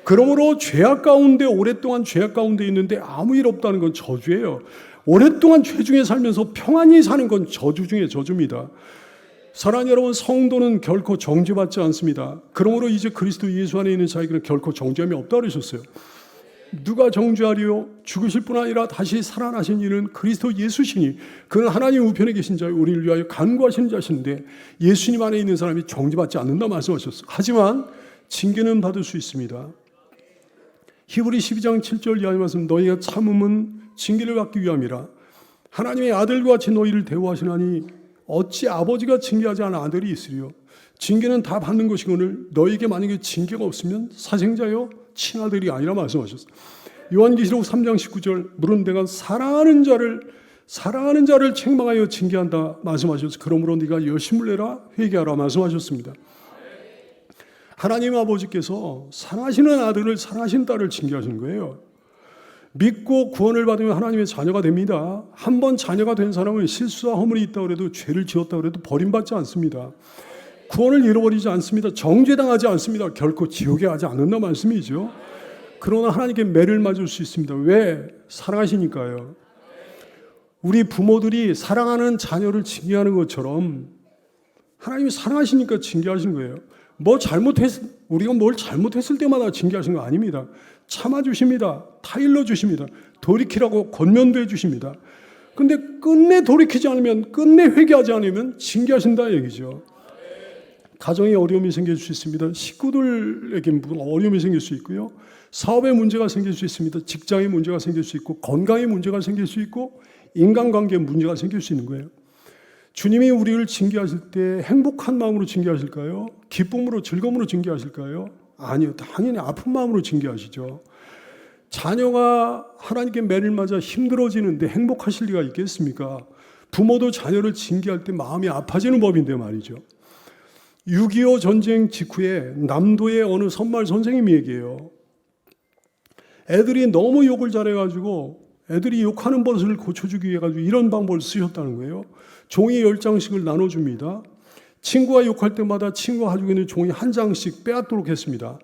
그러므로 죄악 가운데 오랫동안 죄악 가운데 있는데 아무 일 없다는 건 저주예요. 오랫동안 죄 중에 살면서 평안히 사는 건 저주 중에 저주입니다. 사랑하는 여러분, 성도는 결코 정죄받지 않습니다. 그러므로 이제 그리스도 예수 안에 있는 자에게는 결코 정죄함이 없다 그러셨어요. 누가 정죄하리요? 죽으실 뿐 아니라 다시 살아나신 이는 그리스도 예수시니 그는 하나님 우편에 계신 자요 우리를 위하여 간구하시는 자신데 예수님 안에 있는 사람이 정죄받지 않는다 말씀하셨어요. 하지만 징계는 받을 수 있습니다. 히브리 12장 7절 이하의 말씀 너희가 참음은 징계를 받기 위함이라. 하나님의 아들과 같이 너희를 대우하시나니 어찌 아버지가 징계하지 않은 아들이 있으리요. 징계는 다 받는 것이거늘 너희에게 만약에 징계가 없으면 사생자요 친아들이 아니라 말씀하셨어요. 요한계시록 3장 19절 물은 내가 사랑하는 자를 사랑하는 자를 책망하여 징계한다 말씀하셨어요. 그러므로 네가 열심을 내라 회개하라 말씀하셨습니다. 하나님 아버지께서 사랑하시는 아들을 사랑하시는 딸을 징계하시는 거예요. 믿고 구원을 받으면 하나님의 자녀가 됩니다. 한 번 자녀가 된 사람은 실수와 허물이 있다고 해도 죄를 지었다고 해도 버림받지 않습니다. 구원을 잃어버리지 않습니다. 정죄당하지 않습니다. 결코 지옥에 가지 않는다 말씀이죠. 그러나 하나님께 매를 맞을 수 있습니다. 왜? 사랑하시니까요. 우리 부모들이 사랑하는 자녀를 징계하는 것처럼 하나님이 사랑하시니까 징계하시는 거예요. 우리가 뭘 잘못했을 때마다 징계하시는 거 아닙니다. 참아주십니다. 타일러 주십니다. 돌이키라고 권면도 해주십니다. 근데 끝내 돌이키지 않으면, 끝내 회개하지 않으면 징계하신다 얘기죠. 가정에 어려움이 생길 수 있습니다. 식구들에게 어려움이 생길 수 있고요. 사업에 문제가 생길 수 있습니다. 직장에 문제가 생길 수 있고, 건강에 문제가 생길 수 있고, 인간관계에 문제가 생길 수 있는 거예요. 주님이 우리를 징계하실 때 행복한 마음으로 징계하실까요? 기쁨으로, 즐거움으로 징계하실까요? 아니요. 당연히 아픈 마음으로 징계하시죠. 자녀가 하나님께 매를 맞아 힘들어지는데 행복하실 리가 있겠습니까? 부모도 자녀를 징계할 때 마음이 아파지는 법인데 말이죠. 6.25 전쟁 직후에 남도의 어느 선말 선생님이 얘기해요. 애들이 너무 욕을 잘해가지고 애들이 욕하는 버릇을 고쳐주기 위해 가지고 이런 방법을 쓰셨다는 거예요. 종이 10장씩을 나눠줍니다. 친구가 욕할 때마다 친구가 가지고 있는 종이 한 장씩 빼앗도록 했습니다.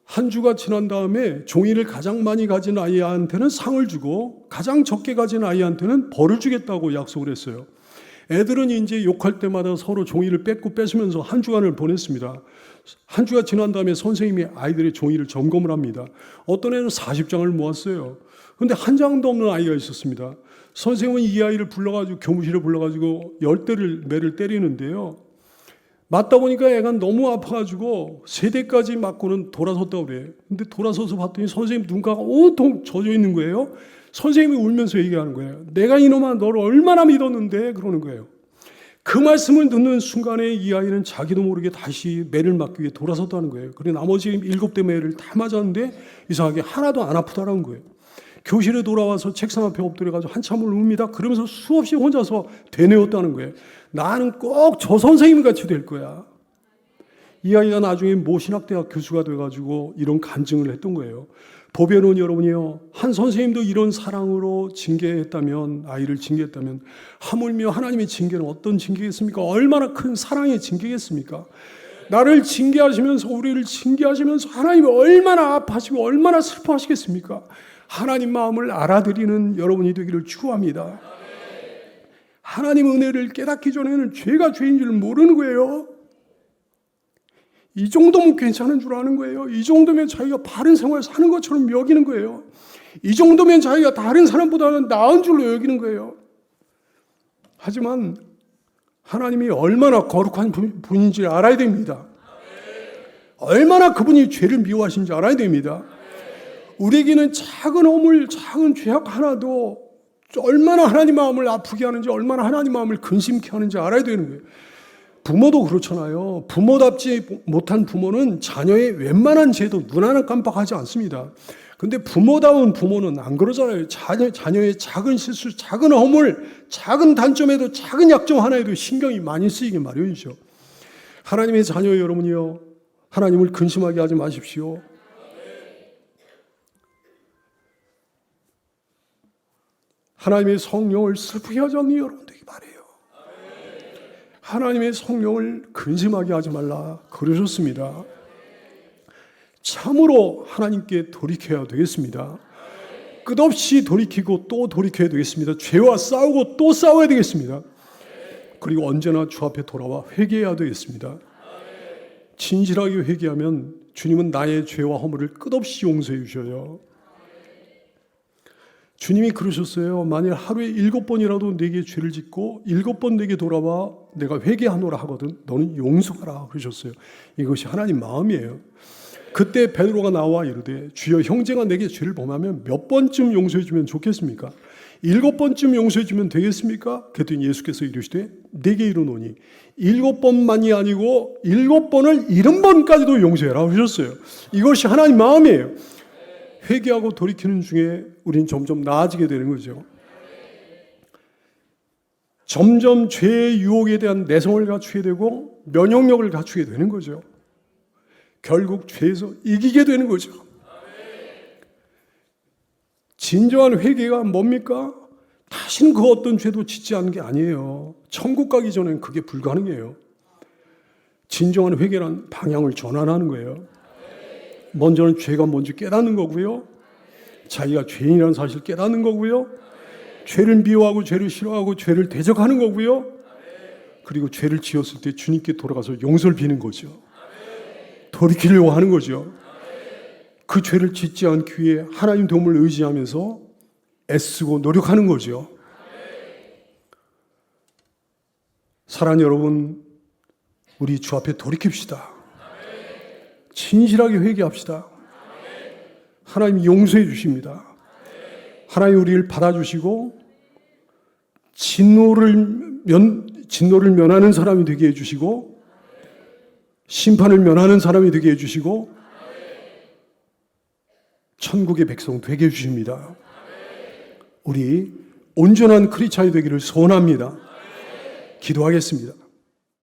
한 주가 지난 다음에 종이를 가장 많이 가진 아이한테는 상을 주고 가장 적게 가진 아이한테는 벌을 주겠다고 약속을 했어요. 애들은 이제 욕할 때마다 서로 종이를 뺏으면서 한 주간을 보냈습니다. 한 주가 지난 다음에 선생님이 아이들의 종이를 점검을 합니다. 어떤 애는 40장을 모았어요. 그런데 한 장도 없는 아이가 있었습니다. 선생님은 이 아이를 불러가지고 교무실에 불러가지고 10대를 매를 때리는데요. 맞다 보니까 애가 너무 아파가지고 3대까지 맞고는 돌아섰다고 그래요. 근데 돌아서서 봤더니 선생님 눈가가 온통 젖어 있는 거예요. 선생님이 울면서 얘기하는 거예요. 내가 이놈아 너를 얼마나 믿었는데 그러는 거예요. 그 말씀을 듣는 순간에 이 아이는 자기도 모르게 다시 매를 맞기 위해 돌아섰다는 거예요. 그리고 나머지 7대 매를 다 맞았는데 이상하게 하나도 안 아프다는 거예요. 교실에 돌아와서 책상 앞에 엎드려가지고 한참을 웁니다. 그러면서 수없이 혼자서 되뇌었다는 거예요. 나는 꼭 저 선생님 같이 될 거야. 이 아이가 나중에 모신학대학 교수가 돼가지고 이런 간증을 했던 거예요. 보배는 여러분이요, 한 선생님도 이런 사랑으로 징계했다면, 아이를 징계했다면, 하물며 하나님의 징계는 어떤 징계겠습니까? 얼마나 큰 사랑의 징계겠습니까? 나를 징계하시면서, 우리를 징계하시면서 하나님이 얼마나 아파하시고 얼마나 슬퍼하시겠습니까? 하나님 마음을 알아들이는 여러분이 되기를 축원합니다. 하나님 은혜를 깨닫기 전에는 죄가 죄인 줄 모르는 거예요. 이 정도면 괜찮은 줄 아는 거예요. 이 정도면 자기가 바른 생활 사는 것처럼 여기는 거예요. 이 정도면 자기가 다른 사람보다는 나은 줄로 여기는 거예요. 하지만 하나님이 얼마나 거룩한 분인지 알아야 됩니다. 얼마나 그분이 죄를 미워하시는지 알아야 됩니다. 우리에게는 작은 허물, 작은 죄악 하나도 얼마나 하나님 마음을 아프게 하는지, 얼마나 하나님 마음을 근심케 하는지 알아야 되는 거예요. 부모도 그렇잖아요. 부모답지 못한 부모는 자녀의 웬만한 죄도 눈 하나 깜빡하지 않습니다. 근데 부모다운 부모는 안 그러잖아요. 자녀의 작은 실수, 작은 허물, 작은 단점에도, 작은 약점 하나에도 신경이 많이 쓰이게 마련이죠. 하나님의 자녀 여러분이요, 하나님을 근심하게 하지 마십시오. 하나님의 성령을 슬프게 하지 않는 여러분 되기 바라요. 하나님의 성령을 근심하게 하지 말라 그러셨습니다. 참으로 하나님께 돌이켜야 되겠습니다. 끝없이 돌이키고 또 돌이켜야 되겠습니다. 죄와 싸우고 또 싸워야 되겠습니다. 그리고 언제나 주 앞에 돌아와 회개해야 되겠습니다. 진실하게 회개하면 주님은 나의 죄와 허물을 끝없이 용서해 주셔요. 주님이 그러셨어요. 만일 하루에 7번이라도 내게 죄를 짓고 7번 내게 돌아와 내가 회개하노라 하거든 너는 용서하라 그러셨어요. 이것이 하나님 마음이에요. 그때 베드로가 나와 이르되 주여 형제가 내게 죄를 범하면 몇 번쯤 용서해 주면 좋겠습니까? 7번쯤 용서해 주면 되겠습니까? 그랬더니 예수께서 이르시되 내게 이르노니 7번만이 아니고 7번을 70번까지도 용서해라 그러셨어요. 이것이 하나님 마음이에요. 회개하고 돌이키는 중에 우린 점점 나아지게 되는 거죠. 점점 죄의 유혹에 대한 내성을 갖추게 되고 면역력을 갖추게 되는 거죠. 결국 죄에서 이기게 되는 거죠. 진정한 회개가 뭡니까? 다시는 그 어떤 죄도 짓지 않는 게 아니에요. 천국 가기 전엔 그게 불가능해요. 진정한 회개란 방향을 전환하는 거예요. 먼저는 죄가 뭔지 깨닫는 거고요. 자기가 죄인이라는 사실을 깨닫는 거고요. 죄를 미워하고 죄를 싫어하고 죄를 대적하는 거고요. 그리고 죄를 지었을 때 주님께 돌아가서 용서를 비는 거죠. 돌이키려고 하는 거죠. 그 죄를 짓지 않기 위해 하나님 도움을 의지하면서 애쓰고 노력하는 거죠. 사랑하는 여러분, 우리 주 앞에 돌이킵시다. 진실하게 회개합시다. 하나님이 용서해 주십니다. 하나님 우리를 받아주시고 진노를 면하는 사람이 되게 해주시고 심판을 면하는 사람이 되게 해주시고 천국의 백성 되게 해주십니다. 우리 온전한 크리스찬이 되기를 소원합니다. 기도하겠습니다.